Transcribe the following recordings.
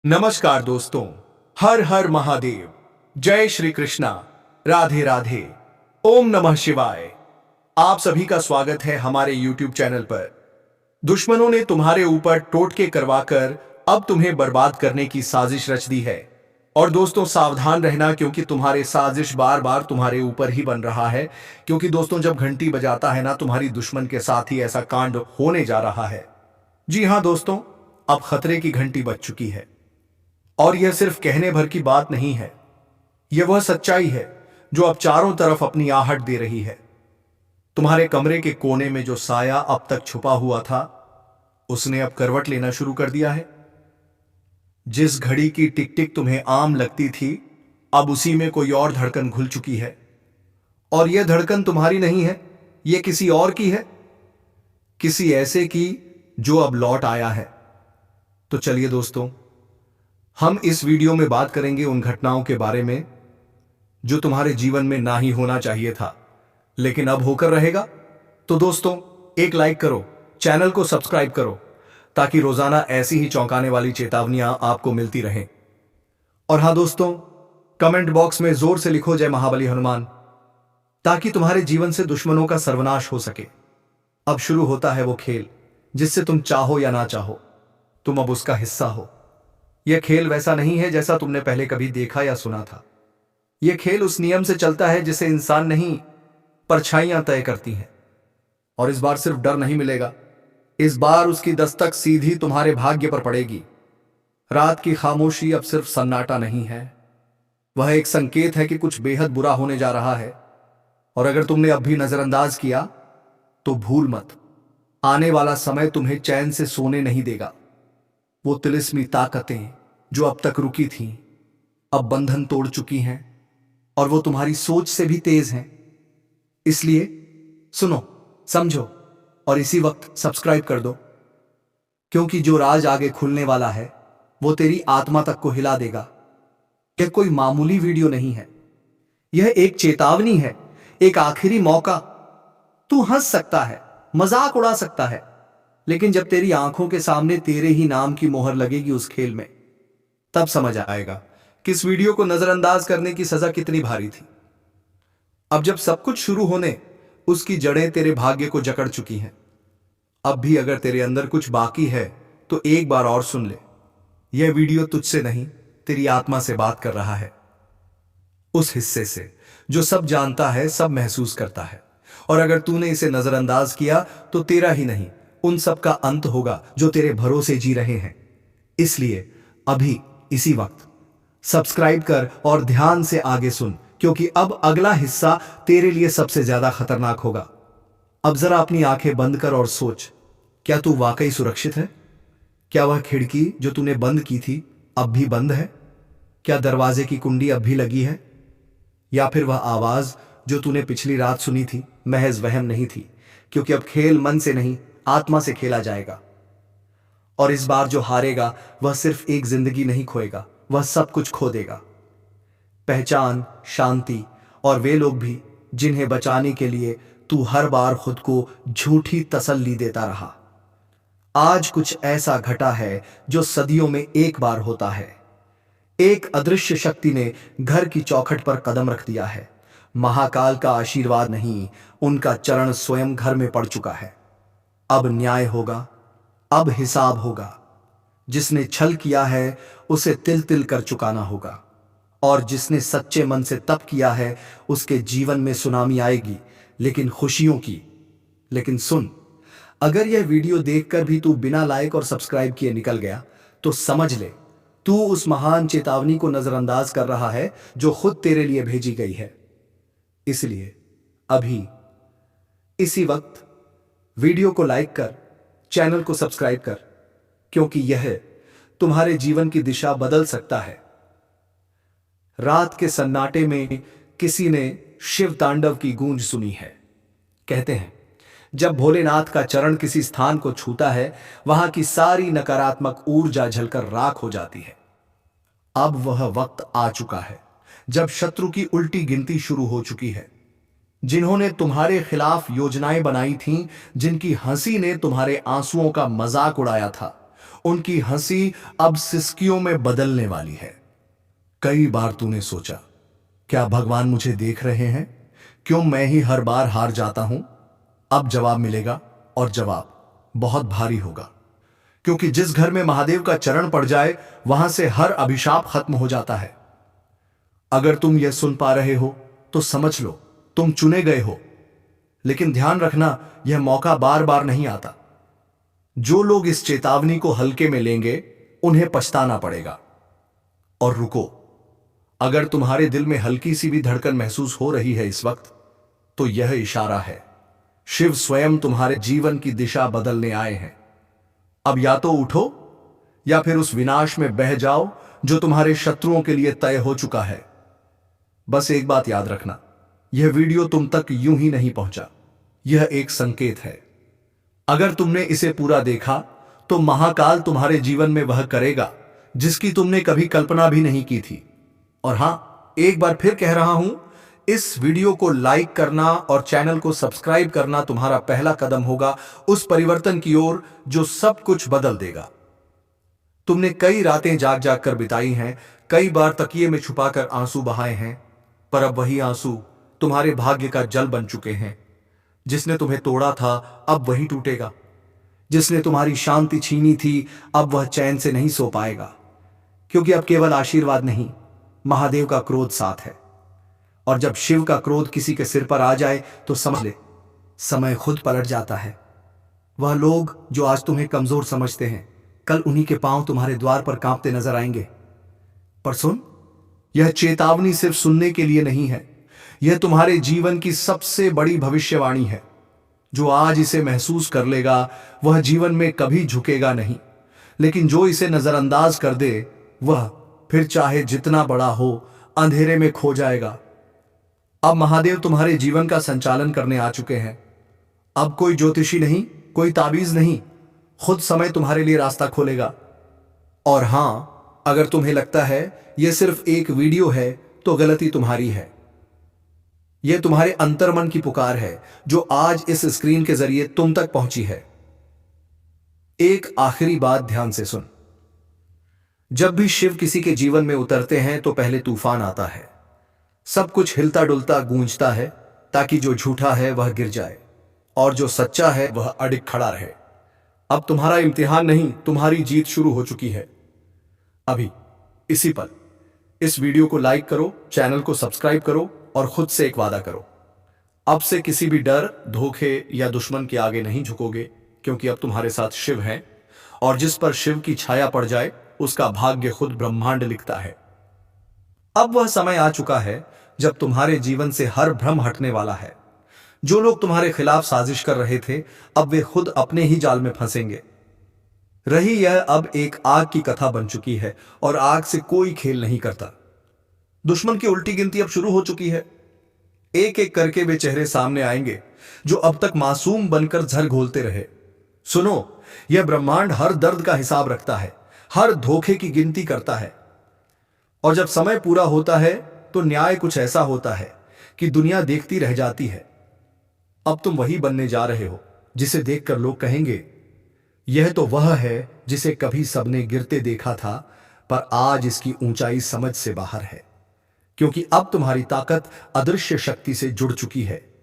नमस्कार दोस्तों। हर हर महादेव। जय श्री कृष्णा। राधे राधे। ओम नमः शिवाय। आप सभी का स्वागत है हमारे YouTube चैनल पर। दुश्मनों ने तुम्हारे ऊपर टोटके करवाकर अब तुम्हें बर्बाद करने की साजिश रच दी है। और दोस्तों सावधान रहना, क्योंकि तुम्हारे साजिश बार बार तुम्हारे ऊपर ही बन रहा है। क्योंकि दोस्तों जब घंटी बजाता है ना, तुम्हारी दुश्मन के साथ ही ऐसा कांड होने जा रहा है। जी हां दोस्तों, अब खतरे की घंटी बज चुकी है। और यह सिर्फ कहने भर की बात नहीं है, यह वह सच्चाई है जो अब चारों तरफ अपनी आहट दे रही है। तुम्हारे कमरे के कोने में जो साया अब तक छुपा हुआ था, उसने अब करवट लेना शुरू कर दिया है। जिस घड़ी की टिक टिक तुम्हें आम लगती थी, अब उसी में कोई और धड़कन घुल चुकी है। और यह धड़कन तुम्हारी नहीं है, यह किसी और की है, किसी ऐसे की जो अब लौट आया है। तो चलिए दोस्तों, हम इस वीडियो में बात करेंगे उन घटनाओं के बारे में जो तुम्हारे जीवन में ना ही होना चाहिए था, लेकिन अब होकर रहेगा। तो दोस्तों एक लाइक करो, चैनल को सब्सक्राइब करो, ताकि रोजाना ऐसी ही चौंकाने वाली चेतावनियां आपको मिलती रहें। और हां दोस्तों, कमेंट बॉक्स में जोर से लिखो जय महाबली हनुमान, ताकि तुम्हारे जीवन से दुश्मनों का सर्वनाश हो सके। अब शुरू होता है वो खेल जिससे तुम चाहो या ना चाहो, तुम अब उसका हिस्सा हो। यह खेल वैसा नहीं है जैसा तुमने पहले कभी देखा या सुना था। यह खेल उस नियम से चलता है जिसे इंसान नहीं, परछाइयां तय करती हैं। और इस बार सिर्फ डर नहीं मिलेगा, इस बार उसकी दस्तक सीधी तुम्हारे भाग्य पर पड़ेगी। रात की खामोशी अब सिर्फ सन्नाटा नहीं है, वह एक संकेत है कि कुछ बेहद बुरा होने जा रहा है। और अगर तुमने अब भी नजरअंदाज किया तो भूल मत, आने वाला समय तुम्हें चैन से सोने नहीं देगा। वो तिलिस्मी ताकतें जो अब तक रुकी थीं, अब बंधन तोड़ चुकी हैं, और वो तुम्हारी सोच से भी तेज हैं। इसलिए सुनो, समझो और इसी वक्त सब्सक्राइब कर दो, क्योंकि जो राज आगे खुलने वाला है वो तेरी आत्मा तक को हिला देगा। यह कोई मामूली वीडियो नहीं है, यह एक चेतावनी है, एक आखिरी मौका। तू हंस सकता है, मजाक उड़ा सकता है, लेकिन जब तेरी आंखों के सामने तेरे ही नाम की मोहर लगेगी उस खेल में, तब समझ आएगा कि इस वीडियो को नजरअंदाज करने की सजा कितनी भारी थी। अब जब सब कुछ शुरू होने, उसकी जड़ें तेरे भाग्य को जकड़ चुकी हैं। अब भी अगर तेरे अंदर कुछ बाकी है तो एक बार और सुन ले। यह वीडियो तुझसे नहीं, तेरी आत्मा से बात कर रहा है, उस हिस्से से जो सब जानता है, सब महसूस करता है। और अगर तूने इसे नजरअंदाज किया तो तेरा ही नहीं, उन सब का अंत होगा जो तेरे भरोसे जी रहे हैं। इसलिए अभी इसी वक्त सब्सक्राइब कर और ध्यान से आगे सुन, क्योंकि अब अगला हिस्सा तेरे लिए सबसे ज्यादा खतरनाक होगा। अब जरा अपनी आंखें बंद कर और सोच, क्या तू वाकई सुरक्षित है? क्या वह खिड़की जो तूने बंद की थी अब भी बंद है? क्या दरवाजे की कुंडी अब भी लगी है? या फिर वह आवाज जो तूने पिछली रात सुनी थी महज वहम नहीं थी? क्योंकि अब खेल मन से नहीं, आत्मा से खेला जाएगा। और इस बार जो हारेगा वह सिर्फ एक जिंदगी नहीं खोएगा, वह सब कुछ खो देगा। पहचान, शांति और वे लोग भी जिन्हें बचाने के लिए तू हर बार खुद को झूठी तसल्ली देता रहा। आज कुछ ऐसा घटा है जो सदियों में एक बार होता है। एक अदृश्य शक्ति ने घर की चौखट पर कदम रख दिया है। महाकाल का आशीर्वाद नहीं, उनका चरण स्वयं घर में पड़ चुका है। अब न्याय होगा, अब हिसाब होगा। जिसने छल किया है उसे तिल तिल कर चुकाना होगा, और जिसने सच्चे मन से तप किया है उसके जीवन में सुनामी आएगी, लेकिन खुशियों की। लेकिन सुन, अगर यह वीडियो देखकर भी तू बिना लाइक और सब्सक्राइब किए निकल गया तो समझ ले, तू उस महान चेतावनी को नजरअंदाज कर रहा है जो खुद तेरे लिए भेजी गई है। इसलिए अभी इसी वक्त वीडियो को लाइक कर, चैनल को सब्सक्राइब कर, क्योंकि यह तुम्हारे जीवन की दिशा बदल सकता है। रात के सन्नाटे में किसी ने शिव तांडव की गूंज सुनी है। कहते हैं जब भोलेनाथ का चरण किसी स्थान को छूता है, वहां की सारी नकारात्मक ऊर्जा जलकर राख हो जाती है। अब वह वक्त आ चुका है जब शत्रु की उल्टी गिनती शुरू हो चुकी है। जिन्होंने तुम्हारे खिलाफ योजनाएं बनाई थीं, जिनकी हंसी ने तुम्हारे आंसुओं का मजाक उड़ाया था, उनकी हंसी अब सिसकियों में बदलने वाली है। कई बार तूने सोचा, क्या भगवान मुझे देख रहे हैं? क्यों मैं ही हर बार हार जाता हूं? अब जवाब मिलेगा, और जवाब बहुत भारी होगा। क्योंकि जिस घर में महादेव का चरण पड़ जाए, वहां से हर अभिशाप खत्म हो जाता है। अगर तुम यह सुन पा रहे हो तो समझ लो, तुम चुने गए हो। लेकिन ध्यान रखना, यह मौका बार बार नहीं आता। जो लोग इस चेतावनी को हल्के में लेंगे, उन्हें पछताना पड़ेगा। और रुको, अगर तुम्हारे दिल में हल्की सी भी धड़कन महसूस हो रही है इस वक्त, तो यह इशारा है। शिव स्वयं तुम्हारे जीवन की दिशा बदलने आए हैं। अब या तो उठो, या फिर उस विनाश में बह जाओ जो तुम्हारे शत्रुओं के लिए तय हो चुका है। बस एक बात याद रखना, यह वीडियो तुम तक यूं ही नहीं पहुंचा। यह एक संकेत है। अगर तुमने इसे पूरा देखा, तो महाकाल तुम्हारे जीवन में वह करेगा जिसकी तुमने कभी कल्पना भी नहीं की थी। और हां, एक बार फिर कह रहा हूं, इस वीडियो को लाइक करना और चैनल को सब्सक्राइब करना तुम्हारा पहला कदम होगा उस परिवर्तन की ओर जो सब कुछ बदल देगा। तुमने कई रातें जाग जाग कर बिताई हैं, कई बार तकिए में छुपाकर आंसू बहाए हैं, पर अब वही आंसू तुम्हारे भाग्य का जल बन चुके हैं। जिसने तुम्हें तोड़ा था, अब वही टूटेगा। जिसने तुम्हारी शांति छीनी थी, अब वह चैन से नहीं सो पाएगा। क्योंकि अब केवल आशीर्वाद नहीं, महादेव का क्रोध साथ है। और जब शिव का क्रोध किसी के सिर पर आ जाए, तो समझ ले, समय खुद पलट जाता है। वह लोग जो आज तुम्हें कमजोर समझते हैं, कल उन्हीं के पांव तुम्हारे द्वार पर कांपते नजर आएंगे। पर सुन, यह चेतावनी सिर्फ सुनने के लिए नहीं है, यह तुम्हारे जीवन की सबसे बड़ी भविष्यवाणी है। जो आज इसे महसूस कर लेगा, वह जीवन में कभी झुकेगा नहीं। लेकिन जो इसे नजरअंदाज कर दे, वह फिर चाहे जितना बड़ा हो, अंधेरे में खो जाएगा। अब महादेव तुम्हारे जीवन का संचालन करने आ चुके हैं। अब कोई ज्योतिषी नहीं, कोई ताबीज नहीं, खुद समय तुम्हारे लिए रास्ता खोलेगा। और हां, अगर तुम्हें लगता है यह सिर्फ एक वीडियो है, तो गलती तुम्हारी है। यह तुम्हारे अंतर्मन की पुकार है, जो आज इस स्क्रीन के जरिए तुम तक पहुंची है। एक आखिरी बात ध्यान से सुन। जब भी शिव किसी के जीवन में उतरते हैं, तो पहले तूफान आता है। सब कुछ हिलता डुलता गूंजता है, ताकि जो झूठा है वह गिर जाए और जो सच्चा है वह अडिग खड़ा रहे। अब तुम्हारा इम्तिहान नहीं, तुम्हारी जीत शुरू हो चुकी है। अभी इसी पल इस वीडियो को लाइक करो, चैनल को सब्सक्राइब करो और खुद से एक वादा करो। अब से किसी भी डर, धोखे या दुश्मन के आगे नहीं झुकोगे, क्योंकि अब तुम्हारे साथ शिव है, और जिस पर शिव की छाया पड़ जाए, उसका भाग्य खुद ब्रह्मांड लिखता है। अब वह समय आ चुका है जब तुम्हारे जीवन से हर भ्रम हटने वाला है। जो लोग तुम्हारे खिलाफ साजिश कर रहे थे, अब वे खुद अपने ही जाल में फंसेंगे। रही यह अब एक आग की कथा बन चुकी है, और आग से कोई खेल नहीं करता। दुश्मन की उल्टी गिनती अब शुरू हो चुकी है। एक एक करके वे चेहरे सामने आएंगे जो अब तक मासूम बनकर झर घोलते रहे। सुनो, यह ब्रह्मांड हर दर्द का हिसाब रखता है, हर धोखे की गिनती करता है। और जब समय पूरा होता है, तो न्याय कुछ ऐसा होता है कि दुनिया देखती रह जाती है। अब तुम वही बनने जा रहे हो जिसे देखकर लोग कहेंगे, यह तो वह है जिसे कभी सबने गिरते देखा था, पर आज इसकी ऊंचाई समझ से बाहर है। क्योंकि अब तुम्हारी ताकत अदृश्य शक्ति से जुड़ चुकी है।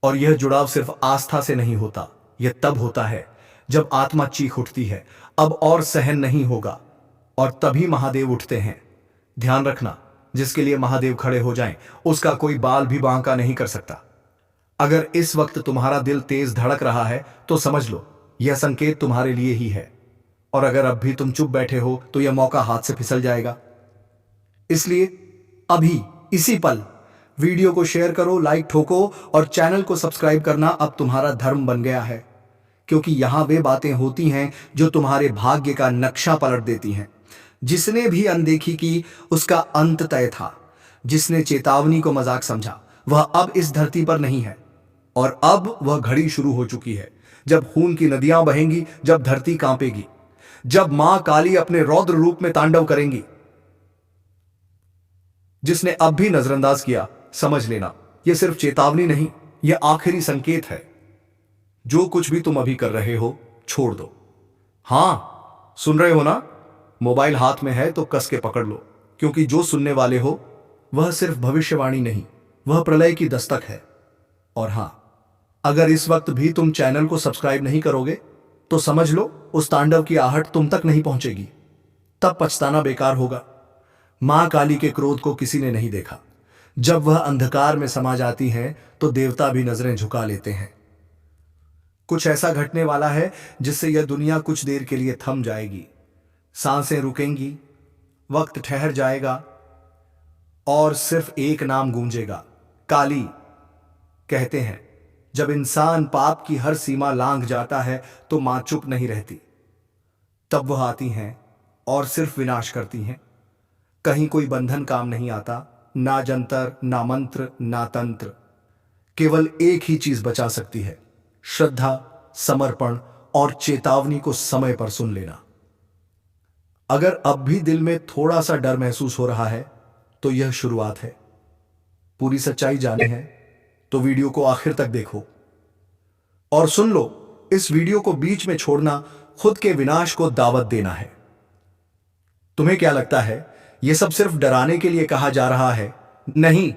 और यह जुड़ाव सिर्फ आस्था से नहीं होता, यह तब होता है जब आत्मा चीख उठती है, अब और सहन नहीं होगा, और तभी महादेव उठते हैं। ध्यान रखना, जिसके लिए महादेव खड़े हो जाएं, उसका कोई बाल भी बांका नहीं कर सकता। अगर इस वक्त तुम्हारा दिल तेज धड़क रहा है, तो समझ लो, यह संकेत तुम्हारे लिए ही है। और अगर अब भी तुम चुप बैठे हो, तो यह मौका हाथ से फिसल जाएगा। इसलिए अभी इसी पल वीडियो को शेयर करो, लाइक ठोको, और चैनल को सब्सक्राइब करना अब तुम्हारा धर्म बन गया है। क्योंकि यहां वे बातें होती हैं जो तुम्हारे भाग्य का नक्शा पलट देती हैं। जिसने भी अनदेखी की, उसका अंत तय था। जिसने चेतावनी को मजाक समझा, वह अब इस धरती पर नहीं है। और अब वह घड़ी शुरू हो चुकी है, जब खून की नदियां बहेंगी, जब धरती कांपेगी, जब मां काली अपने रौद्र रूप में तांडव करेंगी। जिसने अब भी नजरअंदाज किया, समझ लेना, यह सिर्फ चेतावनी नहीं, यह आखिरी संकेत है। जो कुछ भी तुम अभी कर रहे हो, छोड़ दो। हां, सुन रहे हो ना? मोबाइल हाथ में है तो कस के पकड़ लो, क्योंकि जो सुनने वाले हो वह सिर्फ भविष्यवाणी नहीं, वह प्रलय की दस्तक है। और हां, अगर इस वक्त भी तुम चैनल को सब्सक्राइब नहीं करोगे तो समझ लो उस तांडव की आहट तुम तक नहीं पहुंचेगी। तब पछताना बेकार होगा। मां काली के क्रोध को किसी ने नहीं देखा। जब वह अंधकार में समा जाती हैं तो देवता भी नजरें झुका लेते हैं। कुछ ऐसा घटने वाला है जिससे यह दुनिया कुछ देर के लिए थम जाएगी, सांसें रुकेंगी, वक्त ठहर जाएगा और सिर्फ एक नाम गूंजेगा, काली। कहते हैं जब इंसान पाप की हर सीमा लांघ जाता है तो मां चुप नहीं रहती। तब वह आती हैं और सिर्फ विनाश करती हैं। कहीं कोई बंधन काम नहीं आता, ना जंतर, ना मंत्र, ना तंत्र। केवल एक ही चीज बचा सकती है, श्रद्धा, समर्पण और चेतावनी को समय पर सुन लेना। अगर अब भी दिल में थोड़ा सा डर महसूस हो रहा है तो यह शुरुआत है। पूरी सच्चाई जाने है तो वीडियो को आखिर तक देखो। और सुन लो, इस वीडियो को बीच में छोड़ना खुद के विनाश को दावत देना है। तुम्हें क्या लगता है यह सब सिर्फ डराने के लिए कहा जा रहा है? नहीं,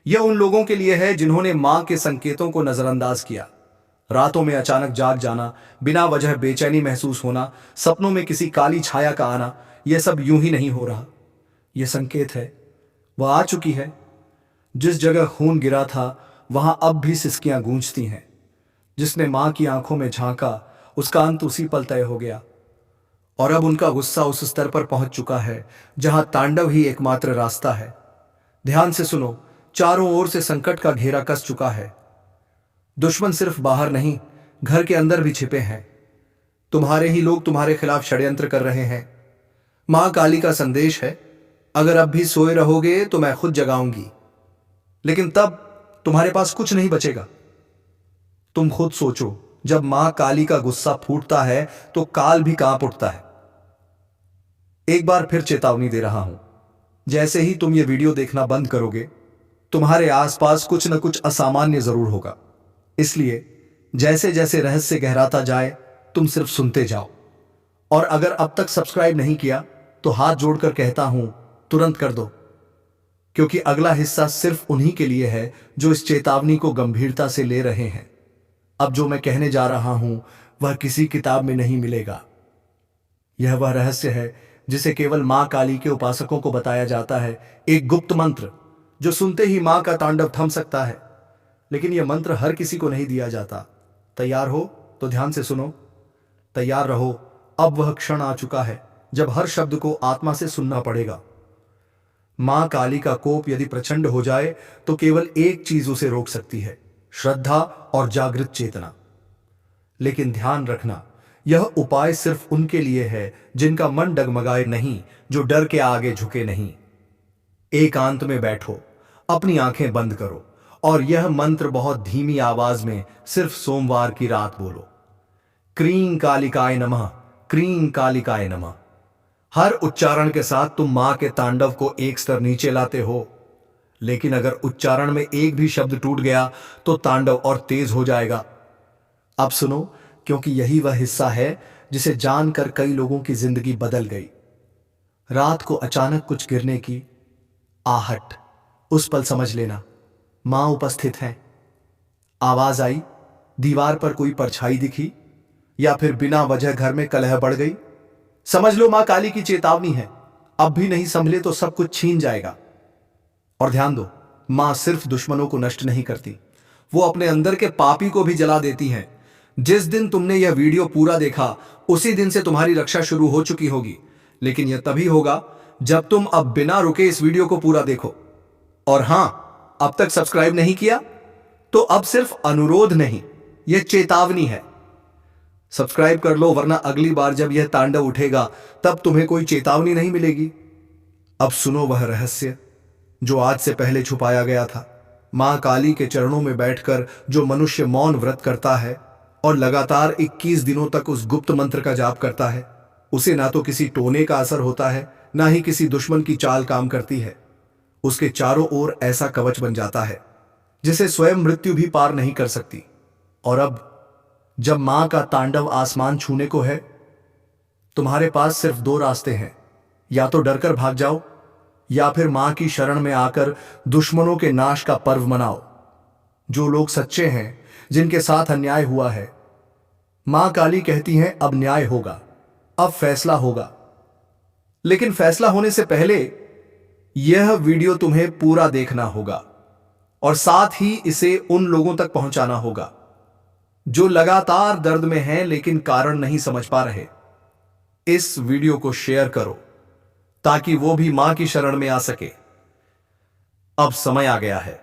यह उन लोगों के लिए है जिन्होंने मां के संकेतों को नजरअंदाज किया। रातों में अचानक जाग जाना, बिना वजह बेचैनी महसूस होना, सपनों में किसी काली छाया का आना, यह सब यूं ही नहीं हो रहा। यह संकेत है, वह आ चुकी है। जिस जगह खून गिरा था वहां अब भी सिसकियां गूंजती हैं। जिसने मां की आंखों में झांका उसका अंत उसी पल तय हो गया। और अब उनका गुस्सा उस स्तर पर पहुंच चुका है जहां तांडव ही एकमात्र रास्ता है। ध्यान से सुनो, चारों ओर से संकट का घेरा कस चुका है। दुश्मन सिर्फ बाहर नहीं, घर के अंदर भी छिपे हैं। तुम्हारे ही लोग तुम्हारे खिलाफ षड्यंत्र कर रहे हैं। मां काली का संदेश है, अगर अब भी सोए रहोगे तो मैं खुद जगाऊंगी, लेकिन तब तुम्हारे पास कुछ नहीं बचेगा। तुम खुद सोचो, जब मां काली का गुस्सा फूटता है तो काल भी कांप उठता है। एक बार फिर चेतावनी दे रहा हूं, जैसे ही तुम ये वीडियो देखना बंद करोगे तुम्हारे आसपास कुछ न कुछ असामान्य जरूर होगा। इसलिए जैसे जैसे रहस्य गहराता जाए तुम सिर्फ सुनते जाओ। और अगर अब तक सब्सक्राइब नहीं किया तो हाथ जोड़कर कहता हूं, तुरंत कर दो, क्योंकि अगला हिस्सा सिर्फ उन्हीं के लिए है जो इस चेतावनी को गंभीरता से ले रहे हैं। अब जो मैं कहने जा रहा हूं वह किसी किताब में नहीं मिलेगा। यह वह रहस्य है जिसे केवल मां काली के उपासकों को बताया जाता है, एक गुप्त मंत्र जो सुनते ही मां का तांडव थम सकता है। लेकिन यह मंत्र हर किसी को नहीं दिया जाता। तैयार हो तो ध्यान से सुनो, तैयार रहो, अब वह क्षण आ चुका है जब हर शब्द को आत्मा से सुनना पड़ेगा। मां काली का कोप यदि प्रचंड हो जाए तो केवल एक चीज उसे रोक सकती है, श्रद्धा और जागृत चेतना। लेकिन ध्यान रखना, यह उपाय सिर्फ उनके लिए है जिनका मन डगमगाए नहीं, जो डर के आगे झुके नहीं। एकांत में बैठो, अपनी आंखें बंद करो और यह मंत्र बहुत धीमी आवाज में सिर्फ सोमवार की रात बोलो, क्रीं कालिकाय नमः, क्रीं कालिकाय नमः। हर उच्चारण के साथ तुम मां के तांडव को एक स्तर नीचे लाते हो। लेकिन अगर उच्चारण में एक भी शब्द टूट गया तो तांडव और तेज हो जाएगा। अब सुनो, क्योंकि यही वह हिस्सा है जिसे जानकर कई लोगों की जिंदगी बदल गई। रात को अचानक कुछ गिरने की आहट, उस पल समझ लेना मां उपस्थित है। आवाज आई, दीवार पर कोई परछाई दिखी, या फिर बिना वजह घर में कलह बढ़ गई, समझ लो मां काली की चेतावनी है। अब भी नहीं संभले तो सब कुछ छीन जाएगा। और ध्यान दो, मां सिर्फ दुश्मनों को नष्ट नहीं करती, वो अपने अंदर के पापी को भी जला देती हैं। जिस दिन तुमने यह वीडियो पूरा देखा उसी दिन से तुम्हारी रक्षा शुरू हो चुकी होगी। लेकिन यह तभी होगा जब तुम अब बिना रुके इस वीडियो को पूरा देखो। और हां, अब तक सब्सक्राइब नहीं किया तो अब सिर्फ अनुरोध नहीं, यह चेतावनी है। सब्सक्राइब कर लो, वरना अगली बार जब यह तांडव उठेगा तब तुम्हें कोई चेतावनी नहीं मिलेगी। अब सुनो वह रहस्य जो आज से पहले छुपाया गया था। मां काली के चरणों में बैठकर जो मनुष्य मौन व्रत करता है और लगातार 21 दिनों तक उस गुप्त मंत्र का जाप करता है, उसे ना तो किसी टोने का असर होता है, ना ही किसी दुश्मन की चाल काम करती है। उसके चारों ओर ऐसा कवच बन जाता है जिसे स्वयं मृत्यु भी पार नहीं कर सकती। और अब जब मां का तांडव आसमान छूने को है तुम्हारे पास सिर्फ दो रास्ते हैं, या तो डरकर भाग जाओ या फिर मां की शरण में आकर दुश्मनों के नाश का पर्व मनाओ। जो लोग सच्चे हैं, जिनके साथ अन्याय हुआ है, मां काली कहती हैं अब न्याय होगा, अब फैसला होगा। लेकिन फैसला होने से पहले यह वीडियो तुम्हें पूरा देखना होगा और साथ ही इसे उन लोगों तक पहुंचाना होगा जो लगातार दर्द में हैं लेकिन कारण नहीं समझ पा रहे। इस वीडियो को शेयर करो ताकि वो भी मां की शरण में आ सके। अब समय आ गया है।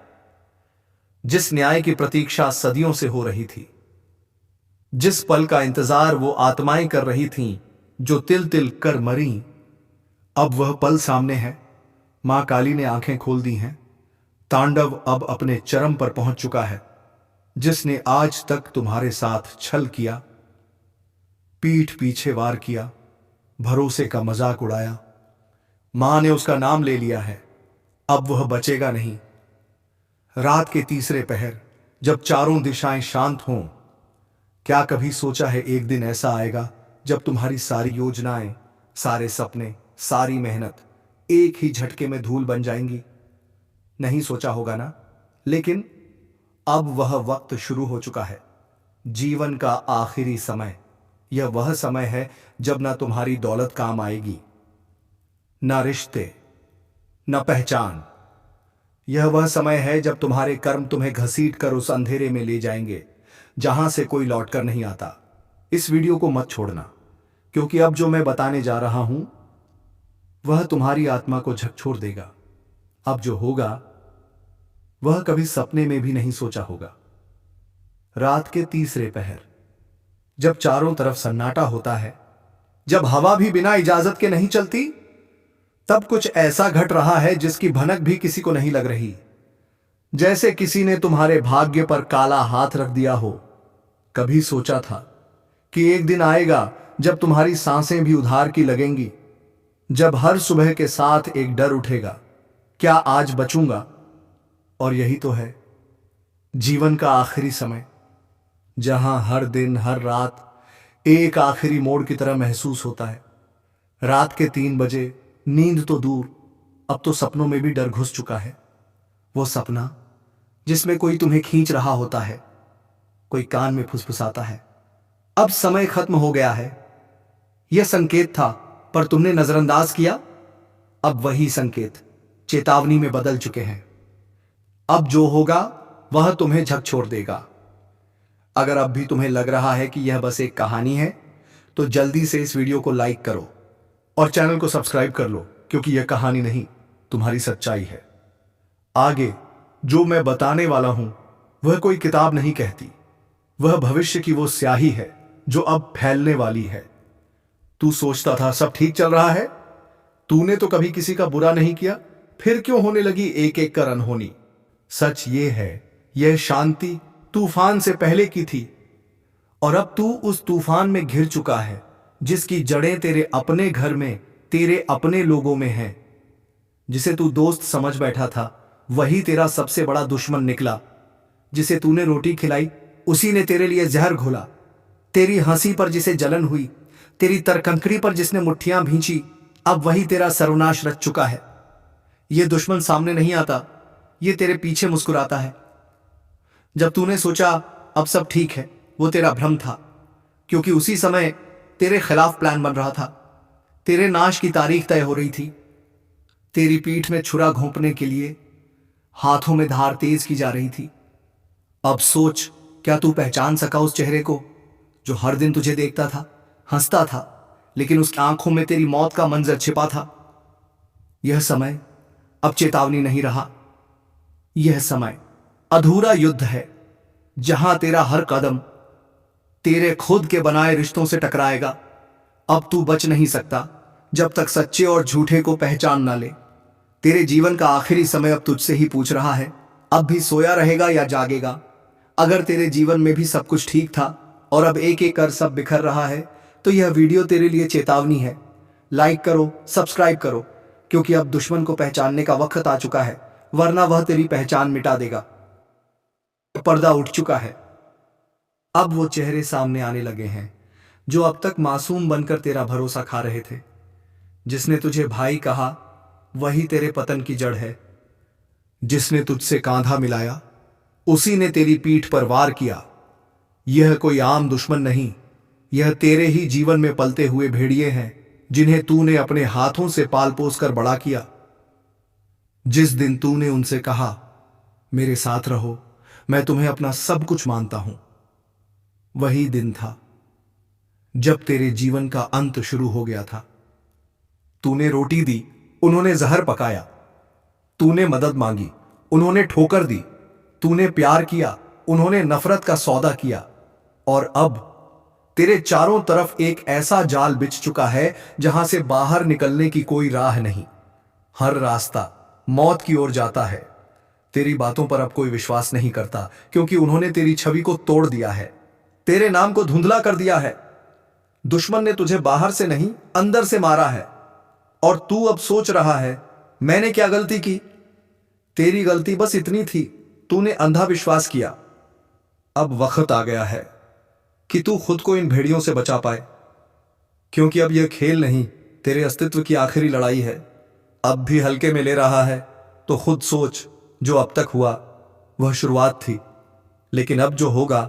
जिस न्याय की प्रतीक्षा सदियों से हो रही थी, जिस पल का इंतजार वो आत्माएं कर रही थीं जो तिल तिल कर मरी, अब वह पल सामने है। मां काली ने आंखें खोल दी हैं। तांडव अब अपने चरम पर पहुंच चुका है। जिसने आज तक तुम्हारे साथ छल किया, पीठ पीछे वार किया, भरोसे का मजाक उड़ाया, मां ने उसका नाम ले लिया है। अब वह बचेगा नहीं। रात के तीसरे पहर, जब चारों दिशाएं शांत हों, क्या कभी सोचा है एक दिन ऐसा आएगा जब तुम्हारी सारी योजनाएं, सारे सपने, सारी मेहनत एक ही झटके में धूल बन जाएंगी? नहीं सोचा होगा ना। लेकिन अब वह वक्त शुरू हो चुका है। जीवन का आखिरी समय। यह वह समय है जब ना तुम्हारी दौलत काम आएगी, ना रिश्ते, ना पहचान। यह वह समय है जब तुम्हारे कर्म तुम्हें घसीट कर उस अंधेरे में ले जाएंगे जहां से कोई लौटकर नहीं आता। इस वीडियो को मत छोड़ना, क्योंकि अब जो मैं बताने जा रहा हूं वह तुम्हारी आत्मा को झकझोर देगा। अब जो होगा वह कभी सपने में भी नहीं सोचा होगा। रात के तीसरे पहर, जब चारों तरफ सन्नाटा होता है, जब हवा भी बिना इजाजत के नहीं चलती, तब कुछ ऐसा घट रहा है जिसकी भनक भी किसी को नहीं लग रही। जैसे किसी ने तुम्हारे भाग्य पर काला हाथ रख दिया हो। कभी सोचा था कि एक दिन आएगा जब तुम्हारी सांसें भी उधार की लगेंगी, जब हर सुबह के साथ एक डर उठेगा, क्या आज बचूंगा? और यही तो है जीवन का आखिरी समय, जहां हर दिन, हर रात एक आखिरी मोड़ की तरह महसूस होता है। रात के 3 बजे, नींद तो दूर, अब तो सपनों में भी डर घुस चुका है। वो सपना जिसमें कोई तुम्हें खींच रहा होता है, कोई कान में फुसफुसाता है, अब समय खत्म हो गया है। यह संकेत था, पर तुमने नजरअंदाज किया। अब वही संकेत चेतावनी में बदल चुके हैं। अब जो होगा वह तुम्हें झकझोर देगा। अगर अब भी तुम्हें लग रहा है कि यह बस एक कहानी है, तो जल्दी से इस वीडियो को लाइक करो और चैनल को सब्सक्राइब कर लो, क्योंकि यह कहानी नहीं, तुम्हारी सच्चाई है। आगे जो मैं बताने वाला हूं वह कोई किताब नहीं कहती, वह भविष्य की वो स्याही है जो अब फैलने वाली है। तू सोचता था सब ठीक चल रहा है, तूने तो कभी किसी का बुरा नहीं किया, फिर क्यों होने लगी एक एक कर अनहोनी? सच ये है, यह शांति तूफान से पहले की थी, और अब तू उस तूफान में घिर चुका है जिसकी जड़ें तेरे अपने घर में, तेरे अपने लोगों में हैं। जिसे तू दोस्त समझ बैठा था, वही तेरा सबसे बड़ा दुश्मन निकला। जिसे तूने रोटी खिलाई, उसी ने तेरे लिए जहर घोला। तेरी हंसी पर जिसे जलन हुई, तेरी तरकंकड़ी पर जिसने मुट्ठियां भींची, अब वही तेरा सर्वनाश रच चुका है। यह दुश्मन सामने नहीं आता, ये तेरे पीछे मुस्कुराता है। जब तूने सोचा अब सब ठीक है, वो तेरा भ्रम था, क्योंकि उसी समय तेरे खिलाफ प्लान बन रहा था। तेरे नाश की तारीख तय हो रही थी। तेरी पीठ में छुरा घोंपने के लिए हाथों में धार तेज की जा रही थी। अब सोच, क्या तू पहचान सका उस चेहरे को जो हर दिन तुझे देखता था, हंसता था, लेकिन उसकी आंखों में तेरी मौत का मंजर छिपा था? यह समय अब चेतावनी नहीं रहा। यह समय अधूरा युद्ध है, जहां तेरा हर कदम तेरे खुद के बनाए रिश्तों से टकराएगा। अब तू बच नहीं सकता जब तक सच्चे और झूठे को पहचान ना ले। तेरे जीवन का आखिरी समय अब तुझसे ही पूछ रहा है, अब भी सोया रहेगा या जागेगा? अगर तेरे जीवन में भी सब कुछ ठीक था और अब एक एक कर सब बिखर रहा है, तो यह वीडियो तेरे लिए चेतावनी है। लाइक करो, सब्सक्राइब करो, क्योंकि अब दुश्मन को पहचानने का वक्त आ चुका है, वरना वह तेरी पहचान मिटा देगा। पर्दा उठ चुका है, अब वो चेहरे सामने आने लगे हैं जो अब तक मासूम बनकर तेरा भरोसा खा रहे थे। जिसने तुझे भाई कहा वही तेरे पतन की जड़ है। जिसने तुझसे कांधा मिलाया उसी ने तेरी पीठ पर वार किया। यह कोई आम दुश्मन नहीं, यह तेरे ही जीवन में पलते हुए भेड़िए हैं, जिन्हें तूने अपने हाथों से पाल पोस कर बड़ा किया। जिस दिन तूने उनसे कहा मेरे साथ रहो, मैं तुम्हें अपना सब कुछ मानता हूं, वही दिन था जब तेरे जीवन का अंत शुरू हो गया था। तूने रोटी दी, उन्होंने जहर पकाया। तूने मदद मांगी, उन्होंने ठोकर दी। तूने प्यार किया, उन्होंने नफरत का सौदा किया। और अब तेरे चारों तरफ एक ऐसा जाल बिछ चुका है जहां से बाहर निकलने की कोई राह नहीं। हर रास्ता मौत की ओर जाता है। तेरी बातों पर अब कोई विश्वास नहीं करता, क्योंकि उन्होंने तेरी छवि को तोड़ दिया है, तेरे नाम को धुंधला कर दिया है। दुश्मन ने तुझे बाहर से नहीं अंदर से मारा है, और तू अब सोच रहा है मैंने क्या गलती की। तेरी गलती बस इतनी थी, तूने अंधा विश्वास किया। अब वक्त आ गया है कि तू खुद को इन भेड़ियों से बचा पाए, क्योंकि अब यह खेल नहीं, तेरे अस्तित्व की आखिरी लड़ाई है। अब भी हल्के में ले रहा है तो खुद सोच, जो अब तक हुआ वह शुरुआत थी, लेकिन अब जो होगा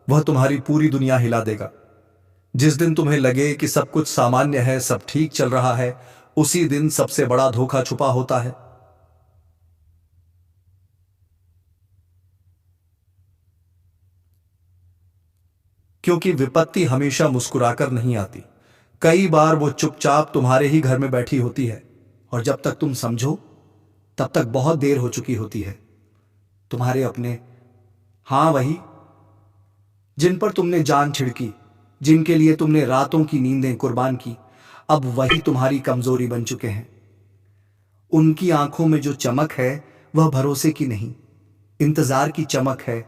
वह तुम्हारी पूरी दुनिया हिला देगा। जिस दिन तुम्हें लगे कि सब कुछ सामान्य है, सब ठीक चल रहा है, उसी दिन सबसे बड़ा धोखा छुपा होता है। क्योंकि विपत्ति हमेशा मुस्कुराकर नहीं आती, कई बार वो चुपचाप तुम्हारे ही घर में बैठी होती है, और जब तक तुम समझो तब तक बहुत देर हो चुकी होती है। तुम्हारे अपने, हां वही जिन पर तुमने जान छिड़की, जिनके लिए तुमने रातों की नींदें कुर्बान की, अब वही तुम्हारी कमजोरी बन चुके हैं। उनकी आंखों में जो चमक है वह भरोसे की नहीं, इंतजार की चमक है।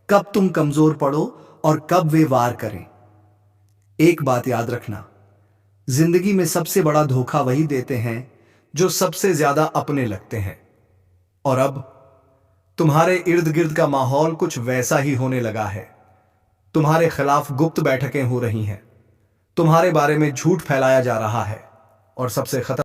कब तुम कमजोर पड़ो और कब वे वार करें। एक बात याद रखना, जिंदगी में सबसे बड़ा धोखा वही देते हैं जो सबसे ज्यादा अपने लगते हैं। और अब तुम्हारे इर्द गिर्द का माहौल कुछ वैसा ही होने लगा है। तुम्हारे खिलाफ गुप्त बैठकें हो रही हैं, तुम्हारे बारे में झूठ फैलाया जा रहा है, और सबसे खतरनाक